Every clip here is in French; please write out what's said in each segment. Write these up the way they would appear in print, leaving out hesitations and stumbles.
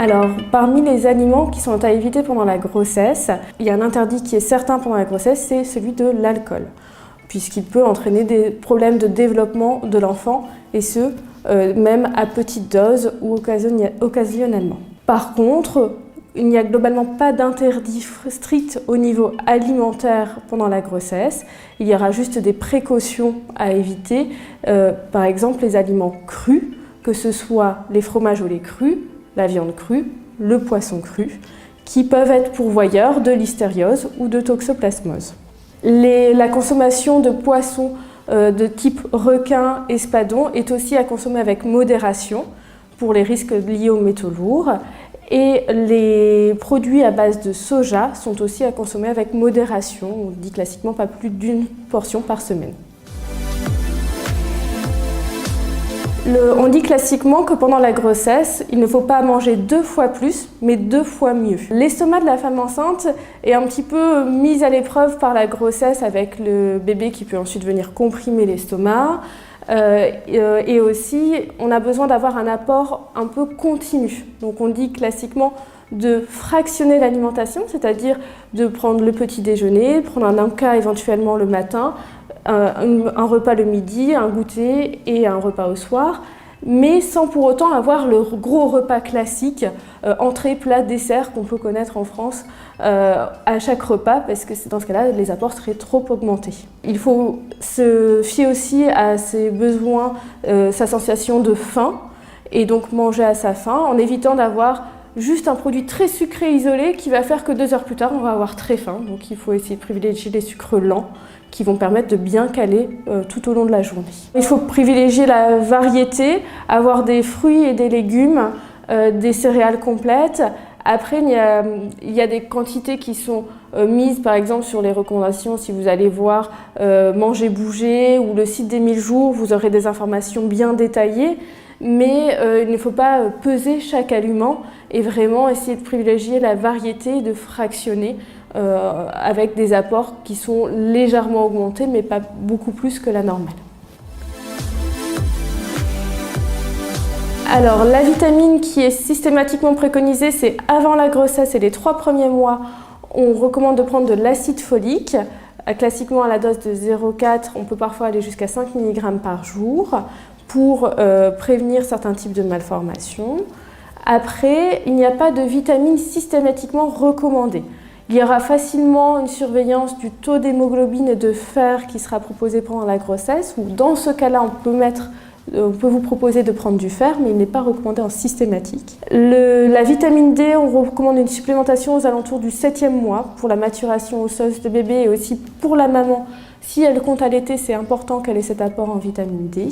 Alors, parmi les aliments qui sont à éviter pendant la grossesse, il y a un interdit qui est certain pendant la grossesse, c'est celui de l'alcool, puisqu'il peut entraîner des problèmes de développement de l'enfant, et ce, même à petite dose ou occasionnellement. Par contre, il n'y a globalement pas d'interdit strict au niveau alimentaire pendant la grossesse. Il y aura juste des précautions à éviter, par exemple les aliments crus, que ce soit les fromages au lait cru, la viande crue, le poisson cru, qui peuvent être pourvoyeurs de listériose ou de toxoplasmose. La consommation de poissons de type requin, espadon est aussi à consommer avec modération pour les risques liés aux métaux lourds. Et les produits à base de soja sont aussi à consommer avec modération, on dit classiquement pas plus d'une portion par semaine. On dit classiquement que pendant la grossesse, il ne faut pas manger 2 fois plus, mais 2 fois mieux. L'estomac de la femme enceinte est un petit peu mis à l'épreuve par la grossesse avec le bébé qui peut ensuite venir comprimer l'estomac. Et aussi, on a besoin d'avoir un apport un peu continu. Donc on dit classiquement de fractionner l'alimentation, c'est-à-dire de prendre le petit déjeuner, prendre un encas éventuellement le matin, un repas le midi, un goûter et un repas au soir, mais sans pour autant avoir le gros repas classique, entrée, plat, dessert qu'on peut connaître en France à chaque repas, parce que dans ce cas-là, les apports seraient trop augmentés. Il faut se fier aussi à ses besoins, sa sensation de faim, et donc manger à sa faim, en évitant d'avoir juste un produit très sucré isolé qui va faire que 2 heures plus tard, on va avoir très faim. Donc il faut essayer de privilégier les sucres lents qui vont permettre de bien caler tout au long de la journée. Il faut privilégier la variété, avoir des fruits et des légumes, des céréales complètes. Après, il y a des quantités qui sont mises, par exemple, sur les recommandations. Si vous allez voir Manger Bouger ou le site des 1000 jours, vous aurez des informations bien détaillées. Mais il ne faut pas peser chaque aliment et vraiment essayer de privilégier la variété et de fractionner avec des apports qui sont légèrement augmentés, mais pas beaucoup plus que la normale. Alors, la vitamine qui est systématiquement préconisée, c'est avant la grossesse et les 3 premiers mois, on recommande de prendre de l'acide folique. Classiquement, à la dose de 0,4, on peut parfois aller jusqu'à 5 mg par jour pour prévenir certains types de malformations. Après, il n'y a pas de vitamine systématiquement recommandée. Il y aura facilement une surveillance du taux d'hémoglobine et de fer qui sera proposé pendant la grossesse, ou dans ce cas-là, on peut vous proposer de prendre du fer, mais il n'est pas recommandé en systématique. La vitamine D, on recommande une supplémentation aux alentours du 7e mois pour la maturation osseuse de bébé et aussi pour la maman. Si elle compte allaiter, c'est important qu'elle ait cet apport en vitamine D.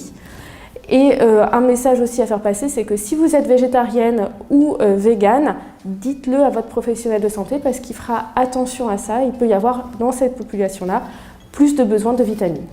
Et un message aussi à faire passer, c'est que si vous êtes végétarienne ou végane, dites-le à votre professionnel de santé parce qu'il fera attention à ça. Il peut y avoir dans cette population-là plus de besoin de vitamines.